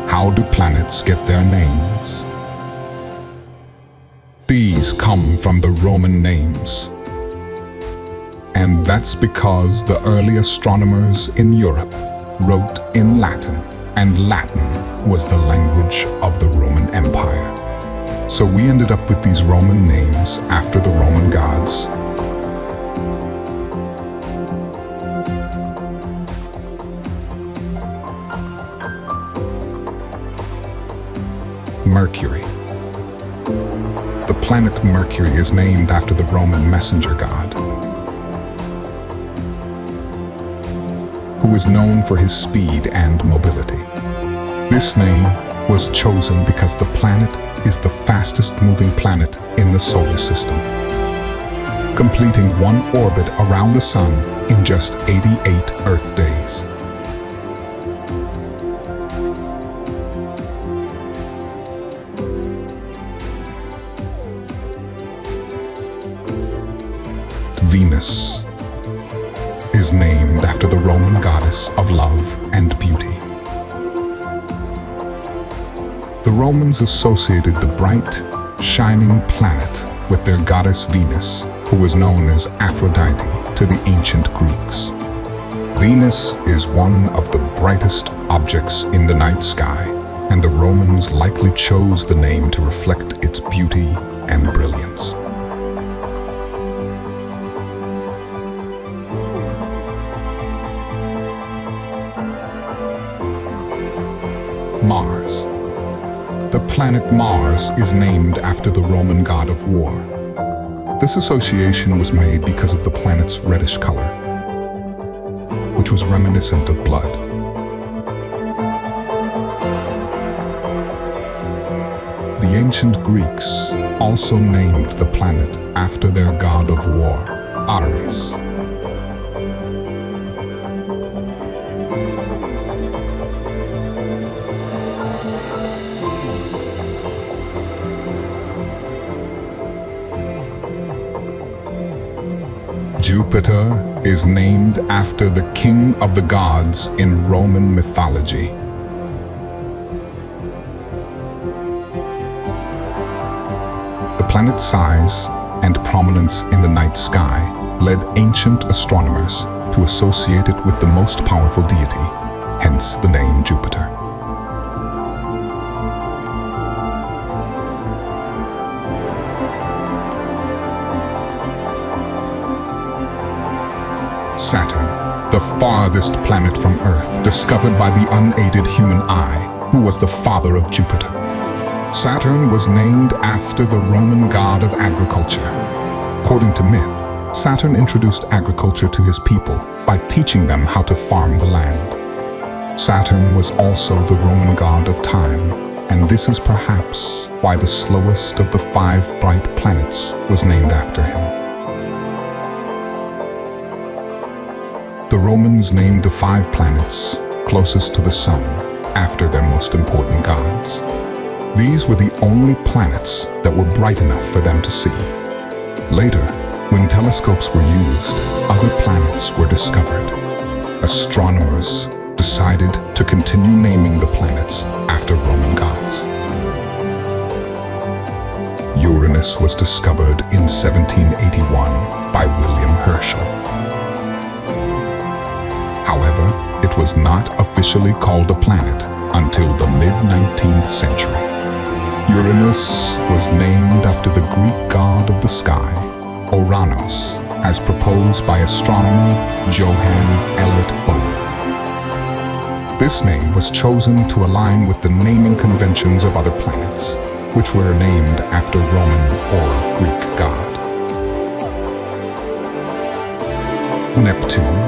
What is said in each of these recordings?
How do planets get their names? These come from the Roman names. And that's because the early astronomers in Europe wrote in Latin, and Latin was the language of the Roman Empire. So we ended up with these Roman names after the Roman gods. Mercury. The planet Mercury is named after the Roman messenger god, who is known for his speed and mobility. This name was chosen because the planet is the fastest moving planet in the solar system, completing one orbit around the Sun in just 88 Earth days. Venus is named after the Roman goddess of love and beauty. The Romans associated the bright, shining planet with their goddess Venus, who was known as Aphrodite to the ancient Greeks. Venus is one of the brightest objects in the night sky, and the Romans likely chose the name to reflect its beauty and brilliance. Mars. The planet Mars is named after the Roman god of war. This association was made because of the planet's reddish color, which was reminiscent of blood. The ancient Greeks also named the planet after their god of war, Ares. Jupiter is named after the king of the gods in Roman mythology. The planet's size and prominence in the night sky led ancient astronomers to associate it with the most powerful deity, hence the name Jupiter. Saturn, the farthest planet from Earth, discovered by the unaided human eye, who was the father of Jupiter. Saturn was named after the Roman god of agriculture. According to myth, Saturn introduced agriculture to his people by teaching them how to farm the land. Saturn was also the Roman god of time, and this is perhaps why the slowest of the 5 bright planets was named after him. The Romans named the 5 planets closest to the Sun after their most important gods. These were the only planets that were bright enough for them to see. Later, when telescopes were used, other planets were discovered. Astronomers decided to continue naming the planets after Roman gods. Uranus was discovered in 1781 by William Herschel. However, it was not officially called a planet until the mid-19th century. Uranus was named after the Greek god of the sky, Uranus, as proposed by astronomer Johann Elert Bode. This name was chosen to align with the naming conventions of other planets, which were named after Roman or Greek god. Neptune,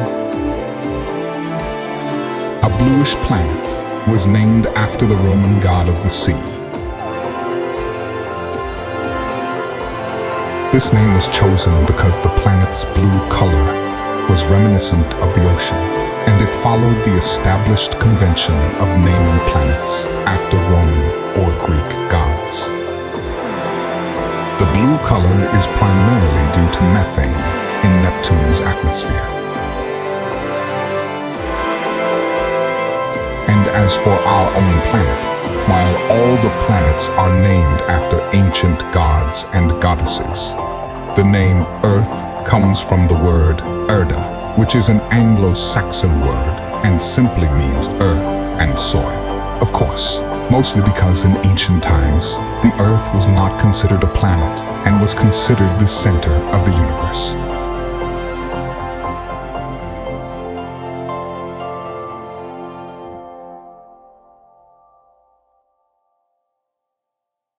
a bluish planet, was named after the Roman god of the sea. This name was chosen because the planet's blue color was reminiscent of the ocean, and it followed the established convention of naming planets after Roman or Greek gods. The blue color is primarily due to methane in Neptune's atmosphere. And as for our own planet, while all the planets are named after ancient gods and goddesses, the name Earth comes from the word Erda, which is an Anglo-Saxon word and simply means earth and soil. Of course, mostly because in ancient times, the Earth was not considered a planet and was considered the center of the universe.